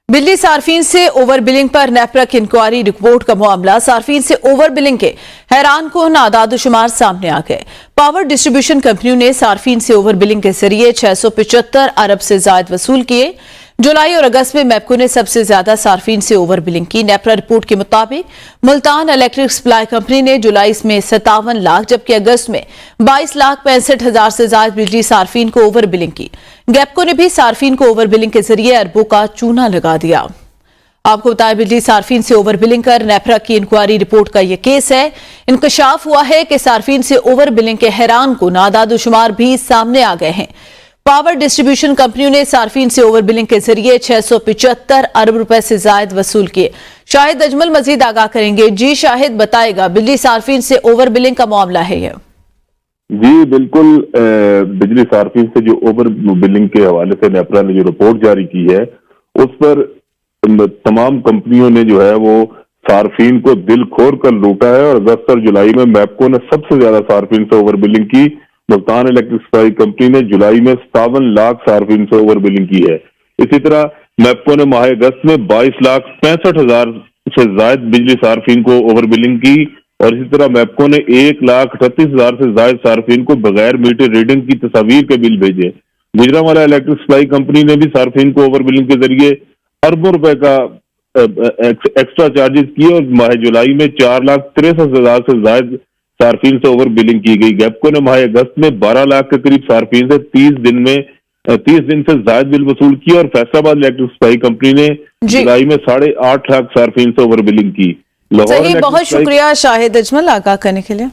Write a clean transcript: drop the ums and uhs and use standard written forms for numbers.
बिजली सार्फिन से over billing पर नेपरा की इंक्वायरी रिपोर्ट का मामला। सार्फिन से ओवर बिलिंग के हैरान कुन आदादुशुमार सामने आ गए। पावर डिस्ट्रीब्यूशन कंपनियों ने सार्फिन से ओवर बिलिंग के जरिए 675 अरब से ज्यादा वसूल किए। जुलाई और अगस्त में मैपको ने सबसे ज्यादा सार्फिन से ओवर बिलिंग की। नेपरा रिपोर्ट के मुताबिक मुल्तान इलेक्ट्रिक सप्लाई कंपनी ने जुलाई में 57 लाख जबकि अगस्त में 22,65,000 से ज्यादा बिजली सार्फिन को ओवर बिलिंग की। गैपको ने भी सार्फिन को ओवर बिलिंग के जरिए अरबों का चूना लगा दिया। आपको बताएं, बिजली सार्फिन से ओवर बिलिंग कर नेपरा की इंक्वायरी रिपोर्ट का यह केस है। इंकशाफ हुआ है कि सार्फिन से ओवर बिलिंग के हैरान कुन आदादुशुमार भी सामने आ गए हैं। पावर डिस्ट्रीब्यूशन कंपनियों ने सार्फिन से ओवर बिलिंग के जरिए 675 अरब रुपए से ज्यादा वसूल किए। शाहिद अजमल मजीद आगाह करेंगे। जी शाहिद, बताएगा बिजली सार्फिन से ओवर बिलिंग का मामला है यह। जी बिल्कुल, बिजली सार्फिन से जो ओवर बिलिंग के हवाले से नेपरा ने जो रिपोर्ट जारी की है उस पर तमाम कंपनियों ने जो है वो सार्फिन को दिल खोल कर लूटा है। और अगस्त और जुलाई में मैपको ने सबसे ज्यादा सार्फिन से ओवर बिलिंग की। मुल्तान इलेक्ट्रिक सप्लाई कंपनी ने जुलाई में 57 लाख सार्फिन से ओवर बिलिंग की है। इसी तरह मैपको ने माह अगस्त में 22,65,000 से ज्यादा बिजली सार्फिन को ओवर बिलिंग की। और इसी तरह मैपको ने 1,38,000 से ज्यादा सार्फिन को बगैर मीटर रीडिंग की तस्वीर के बिल भेजे। गुजरांवाला इलेक्ट्रिक सप्लाई कंपनी ने भी सार्फिन को ओवर बिलिंग के जरिए अरबों रुपए का एक्स्ट्रा चार्जेस किए और माह जुलाई में 4,63,000 से ज्यादा सार्फिन से ओवर बिलिंग की गई। गैपको ने माह अगस्त में 12 लाख के करीब सार्फिन से 30 दिन से ज्यादा बिल वसूल किया। और फैसलाबाद इलेक्ट्रिक सप्लाई कंपनी ने जुलाई में 8.5 लाख सार्फिन से ओवर बिलिंग की। बहुत शुक्रिया शाहिद अजमल आगाह करने के लिए।